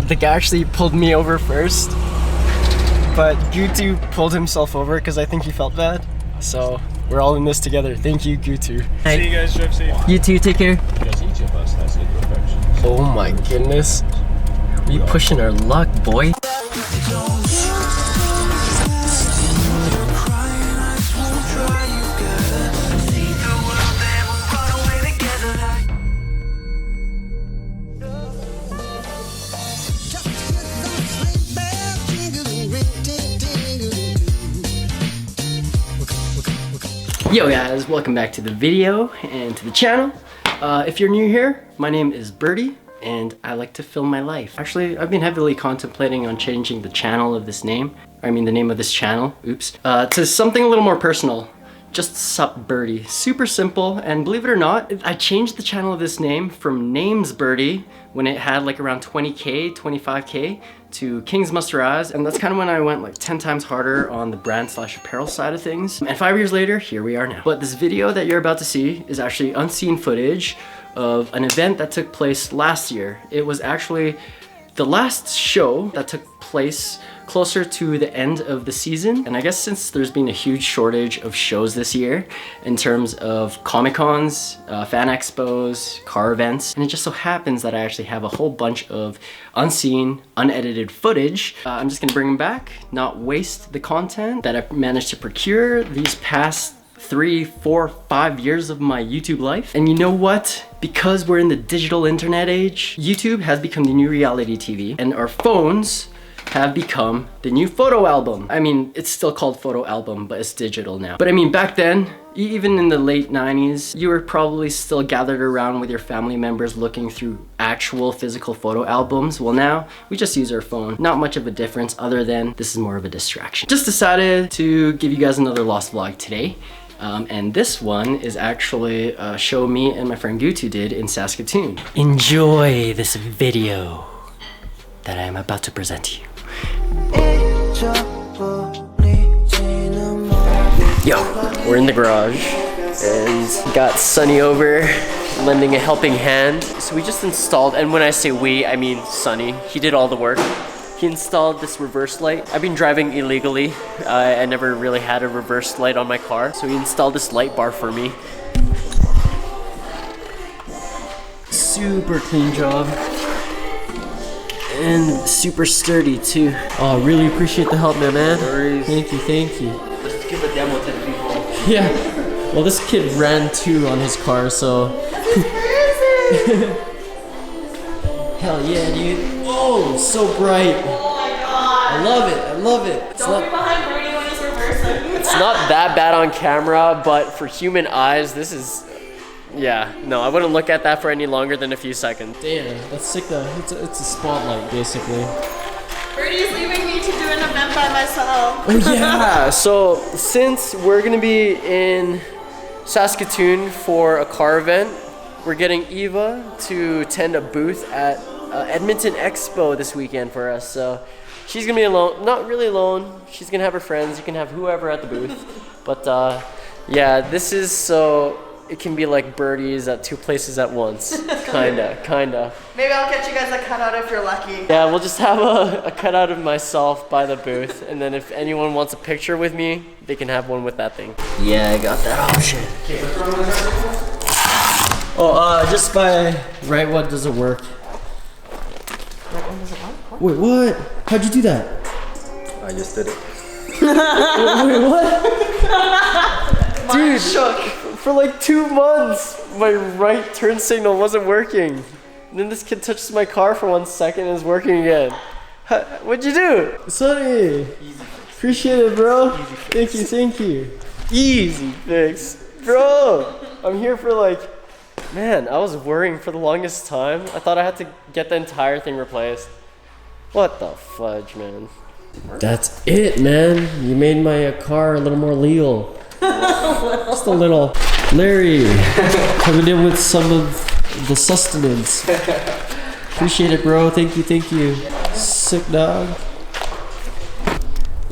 the guy actually pulled me over first, but Gutu pulled himself over because I think he felt bad. So we're all in this together. Thank you, Gutu. See you guys, drive safe. You too, take care. Because each of us has imperfections. Oh my goodness. We pushing our luck, boy. Yo guys, welcome back to the video and to the channel. If you're new here, my name is Birdie and I like to film my life. Actually, I've been heavily contemplating on changing the channel of this name. I mean the name of this channel, oops. To something a little more personal. Just Sup Birdie. Super simple, and believe it or not, I changed the channel of this name from Names Birdie when it had like around 20K, 25K to King's Musteraz, and that's kind of when I went like 10 times harder on the brand slash apparel side of things. And 5 years later, here we are now. But this video that you're about to see is actually unseen footage of an event that took place last year. It was actually the last show that took place closer to the end of the season. And I guess since there's been a huge shortage of shows this year in terms of Comic-Cons, fan expos, car events, and it just so happens that I actually have a whole bunch of unseen, unedited footage. I'm just gonna bring them back, not waste the content that I've managed to procure these past 3, 4, 5 years of my YouTube life. And you know what? Because we're in the digital internet age, YouTube has become the new reality TV, and our phones have become the new photo album. I mean, it's still called photo album, but it's digital now. But I mean, back then, even in the late 90s, you were probably still gathered around with your family members looking through actual physical photo albums. Well, now we just use our phone. Not much of a difference other than this is more of a distraction. Just decided to give you guys another lost vlog today. And this one is actually a show me and my friend Gutu did in Saskatoon. Enjoy this video that I am about to present to you. Yo, we're in the garage and got Sunny over lending a helping hand. So we just installed, and when I say we, I mean Sunny. He did all the work. He installed this reverse light. I've been driving illegally. I never really had a reverse light on my car. So he installed this light bar for me. Super clean job. And super sturdy too. Oh, really appreciate the help, man. Thank you, thank you. Let's give a demo to the people. Yeah. Well, this kid ran too on his car, so. Hell yeah, dude. Oh, so bright. Oh my god. I love it, I love it. Don't be behind Birdie when he's reversing. It's not that bad on camera, but for human eyes, this is. Yeah, no, I wouldn't look at that for any longer than a few seconds. Damn, that's sick though. It's a spotlight, basically. Birdie's leaving me to do an event by myself. Oh yeah, so since we're gonna be in Saskatoon for a car event, we're getting Eva to attend a booth at Edmonton Expo this weekend for us. So she's gonna be alone, not really alone. She's gonna have her friends. You can have whoever at the booth. But yeah, this is so it can be like birdies at two places at once. Kinda. Maybe I'll get you guys a cutout if you're lucky. Yeah, we'll just have a cutout of myself by the booth, and then if anyone wants a picture with me, they can have one with that thing. Yeah, I got that option. Oh, just by right one doesn't work. Right one doesn't work? Wait, what? How'd you do that? I just did it. Wait, what? Dude, shook. For like 2 months, my right turn signal wasn't working. And then this kid touches my car for 1 second and it's working again. What'd you do? Sonny! Appreciate it, bro. Thank you. Easy fix. Bro, I'm here for like, man, I was worrying for the longest time. I thought I had to get the entire thing replaced. What the fudge, man? That's it, man. You made my car a little more legal. Just a little. Larry, coming in with some of the sustenance. Appreciate it, bro. Thank you. Sick dog.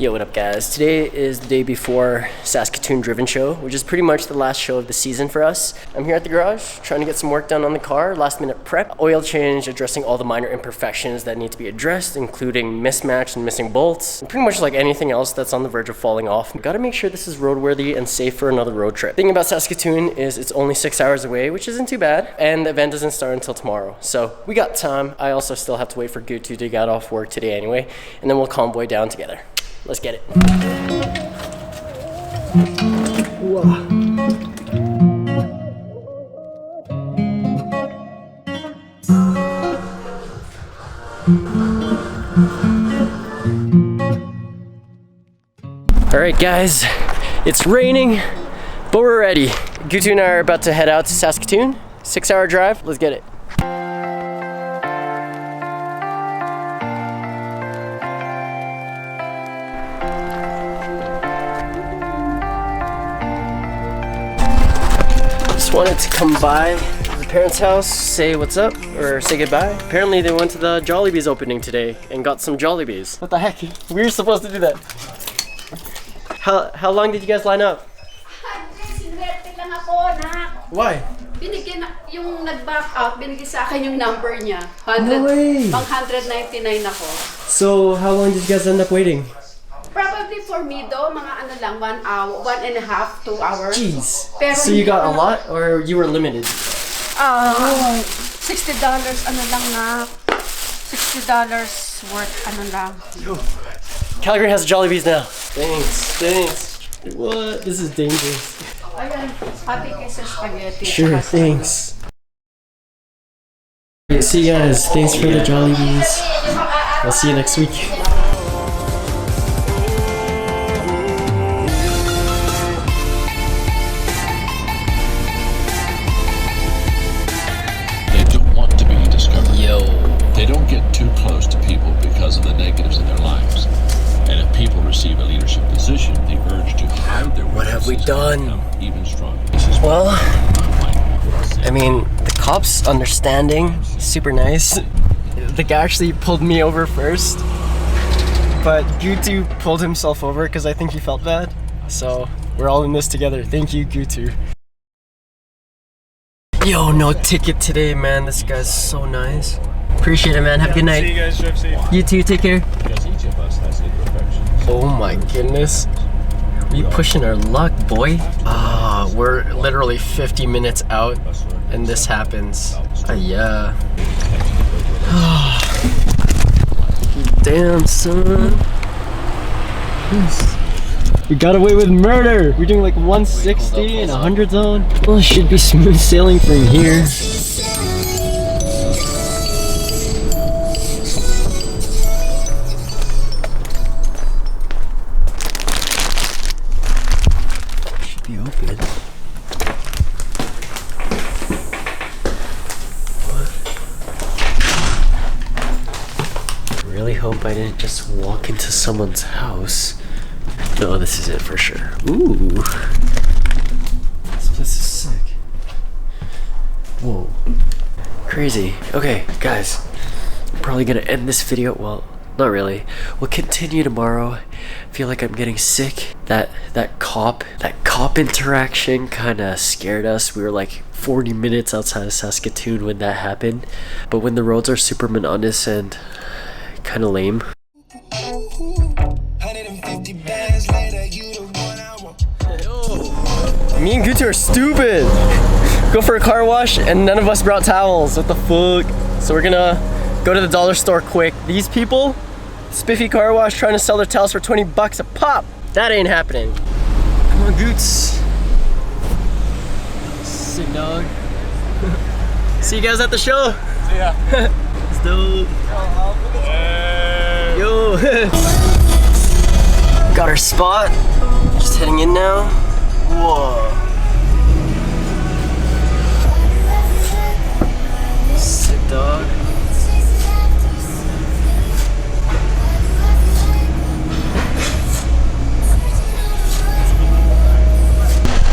Yo, what up guys? Today is the day before Saskatoon Driven show, which is pretty much the last show of the season for us. I'm here at the garage trying to get some work done on the car, last minute prep, oil change, addressing all the minor imperfections that need to be addressed, including mismatch and missing bolts, and pretty much like anything else that's on the verge of falling off. Gotta make sure this is roadworthy and safe for another road trip. The thing about Saskatoon is it's only 6 hours away, which isn't too bad, and the event doesn't start until tomorrow. So we got time. I also still have to wait for Gutu to get off work today anyway, and then we'll convoy down together. Let's get it. Whoa. All right, guys, it's raining, but we're ready. Gutu and I are about to head out to Saskatoon. 6 hour drive, let's get it. Wanted to come by the parents' house, say what's up, or say goodbye. Apparently they went to the Jollibee's opening today and got some Jollibees. What the heck? We were supposed to do that. How long did you guys line up? Why? Binigyan yung nag-back out, binigyan sa akin yung number niya. No way! Pang 199 ako. So how long did you guys end up waiting? Probably for me though, mga ano lang, 1 hour, 1.5, 2 hours. Jeez. Pero so you got a lot or you were limited? $60 ano lang na. $60 worth ano lang. Yo. Calgary has Jollibees now. Thanks. What? This is dangerous. Ayan, pati kaysa spaghetti. Sure, thanks. See you guys. Thanks for the Jollibees. I'll see you next week. They don't get too close to people because of the negatives in their lives. And if people receive a leadership position, the urge to hide their What have we done? Even stronger. Well, I mean, the cop's understanding, super nice. The guy actually pulled me over first, but Gutu pulled himself over because I think he felt bad. So we're all in this together. Thank you, Gutu. Yo, no ticket today, man. This guy's so nice. Appreciate it, man. Have a good night. See you guys, drive safe. You too, take care. Because each of us has imperfections. Oh my goodness. We pushing our luck, boy. We're literally 50 minutes out and this happens. Yeah. Damn, son. We got away with murder. We're doing like 160 and 100 zone. Well, it should be smooth sailing from here. Should be open. I really hope I didn't just walk into someone's house. No, this is it for sure. Ooh. This place is sick. Whoa. Crazy. Okay, guys. I'm probably gonna end this video. Well, not really. We'll continue tomorrow. I feel like I'm getting sick. That cop interaction kinda scared us. We were like 40 minutes outside of Saskatoon when that happened. But when the roads are super monotonous and kinda lame. Me and Gutu are stupid. Go for a car wash and none of us brought towels. What the fuck? So we're gonna go to the dollar store quick. These people, Spiffy Car Wash, trying to sell their towels for 20 bucks a pop. That ain't happening. Come on, Goots. Sick dog. See you guys at the show. See ya. It's dope. Yo. Got our spot. Just heading in now. Whoa. Sick dog.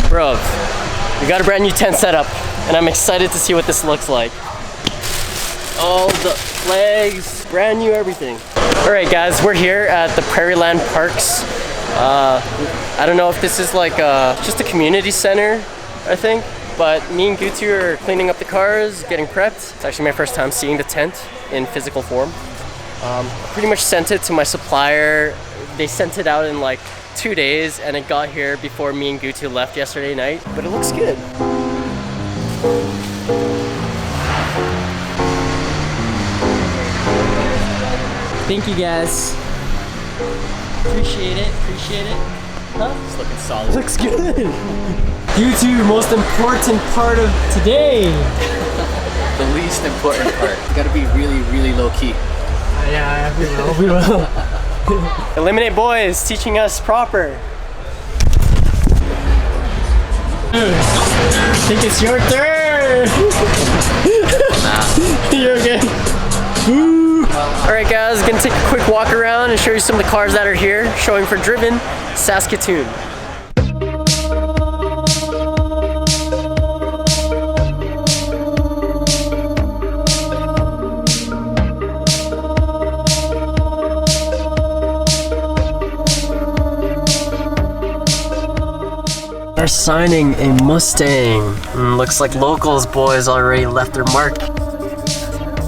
Bro, we got a brand new tent setup and I'm excited to see what this looks like. All the flags, brand new everything. Alright guys, we're here at the Prairieland Parks. I don't know if this is like just a community center, I think. But me and Gutu are cleaning up the cars, getting prepped. It's actually my first time seeing the tent in physical form. Pretty much sent it to my supplier. They sent it out in like 2 days and it got here before me and Gutu left yesterday night. But it looks good. Thank you guys. Appreciate it, appreciate it. Huh? It's looking solid. Looks good. Gutu, most important part of today. The least important part. You gotta be really, really low key. Yeah, we will. Eliminate Boys teaching us proper. I think it's your turn. Nah. You're okay. Woo. Alright guys, gonna take a quick walk around and show you some of the cars that are here, showing for Driven, Saskatoon. They're signing a Mustang. Looks like locals boys already left their mark.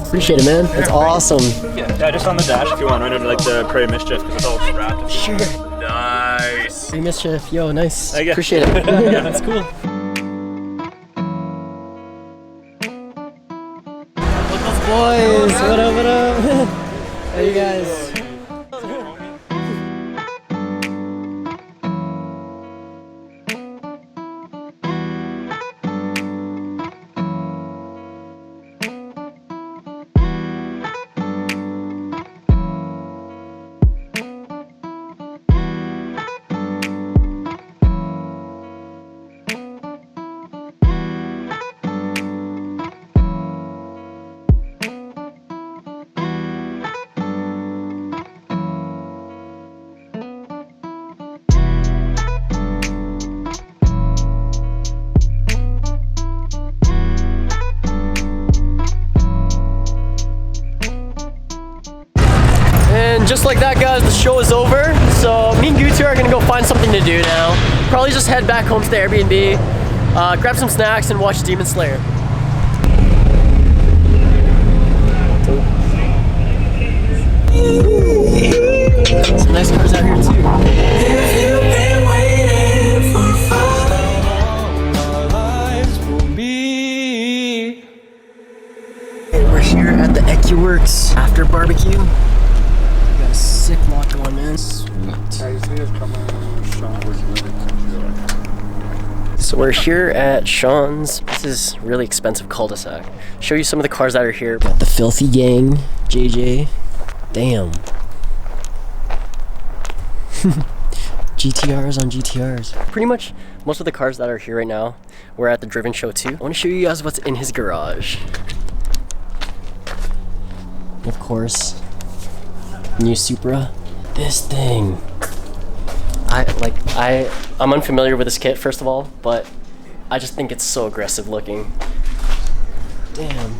Appreciate it, man. That's awesome. Yeah, just on the dash if you want, right under like the Prairie Mischief because it's all wrapped. Sure. Nice. Prairie Mischief, yo, nice. Okay. Appreciate it. Yeah, that's cool. Locals boys, what up, what up? How you guys? Just like that, guys, the show is over. So me and Gutu are gonna go find something to do now. Probably just head back home to the Airbnb, grab some snacks, and watch Demon Slayer. Some nice cars out here too. We're here at the Ekiworks after barbecue. Sick lot going, man. Sweet. So we're here at Sean's. This is really expensive cul-de-sac. Show you some of the cars that are here. Got the Filthy Gang, JJ. Damn. GTRs on GTRs. Pretty much most of the cars that are here right now, we're at the Driven show too. I want to show you guys what's in his garage. Of course, new Supra. This thing. I'm unfamiliar with this kit, first of all, but I just think it's so aggressive looking. Damn.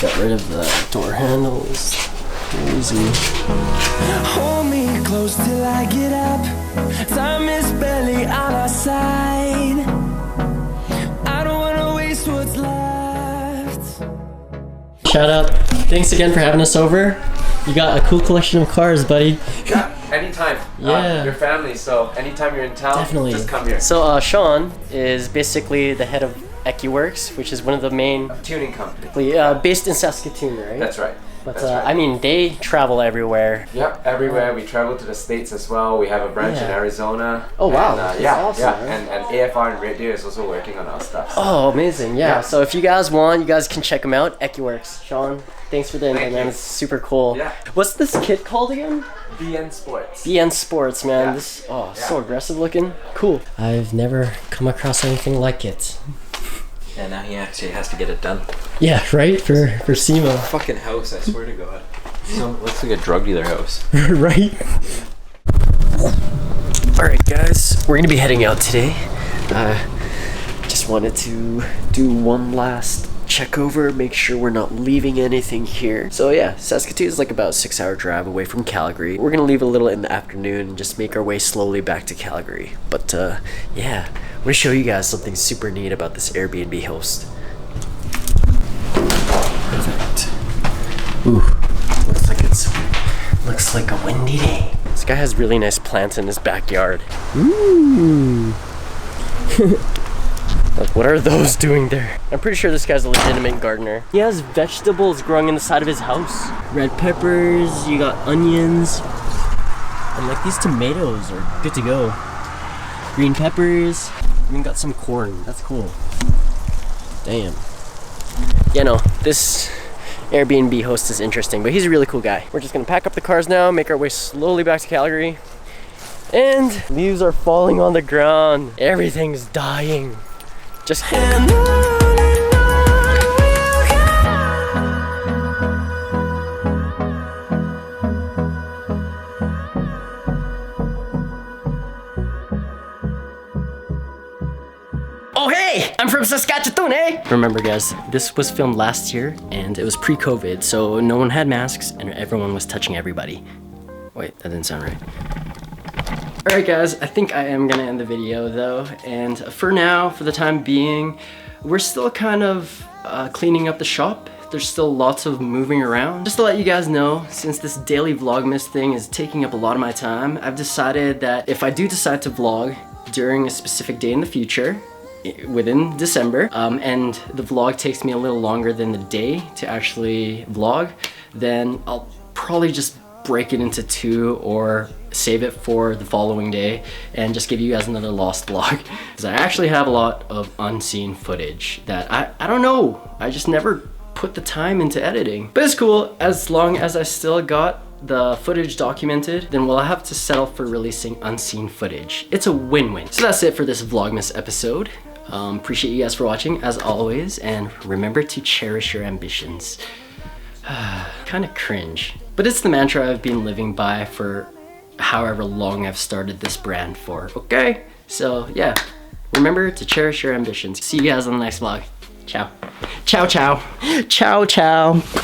Got rid of the door handles. Crazy. Hold me close till I get up. Time is barely on our side. I don't wanna waste what's left. Shout out. Thanks again for having us over. You got a cool collection of cars, buddy. Yeah, anytime. Yeah. Your family, so anytime you're in town, Definitely. just come here. So Sean is basically the head of Ekiworks, which is one of the main Tuning company. based in Saskatoon, right? That's right. But That's right. I mean, they travel everywhere. Yep, everywhere. We travel to the States as well. We have a branch in Arizona. Oh wow, And, that's yeah, awesome. yeah. Right? And AFR and Radio is also working on our stuff. So. Oh, amazing! Yeah. Yeah. So if you guys want, you guys can check them out. Ekiworks. Sean, thanks for the info, Thank man. you. It's super cool. Yeah. What's this kit called again? BN Sports. BN Sports, man. Yeah. This so aggressive looking. Cool. I've never come across anything like it. And now he actually has to get it done. Yeah, right? For SEMA. Fucking house, I swear to God. So looks like a drug dealer house. Right? Alright guys, we're gonna be heading out today. Just wanted to do one last check over, make sure we're not leaving anything here. So yeah, Saskatoon is like about a 6-hour drive away from Calgary. We're gonna leave a little in the afternoon and just make our way slowly back to Calgary. But yeah, I'm gonna show you guys something super neat about this Airbnb host. Perfect. Ooh, looks like a windy day. This guy has really nice plants in his backyard. Ooh. Like, what are those doing there? I'm pretty sure this guy's a legitimate gardener. He has vegetables growing in the side of his house. Red peppers, you got onions. And like these tomatoes are good to go. Green peppers. Even got some corn. That's cool. Damn. Yeah, no, this Airbnb host is interesting, but he's a really cool guy. We're just gonna pack up the cars now, make our way slowly back to Calgary. And leaves are falling on the ground. Everything's dying. Just kidding. Oh hey, I'm from Saskatoon, eh? Remember guys, this was filmed last year and it was pre-COVID, so no one had masks and everyone was touching everybody. Wait, that didn't sound right. Alright guys, I think I am gonna end the video though, and for now, for the time being, we're still kind of cleaning up the shop. There's still lots of moving around. Just to let you guys know, since this daily Vlogmas thing is taking up a lot of my time, I've decided that if I do decide to vlog during a specific day in the future, within December, and the vlog takes me a little longer than the day to actually vlog, then I'll probably just break it into 2 or save it for the following day and just give you guys another lost vlog, because I actually have a lot of unseen footage that I don't know, I just never put the time into editing. But it's cool, as long as I still got the footage documented, then we'll have to settle for releasing unseen footage. It's a win-win. So that's it for this Vlogmas episode. Appreciate you guys for watching as always, and remember to cherish your ambitions. Kind of cringe, but it's the mantra I've been living by for however long I've started this brand for, okay? So yeah, remember to cherish your ambitions. See you guys on the next vlog. Ciao. Ciao, ciao. Ciao, ciao.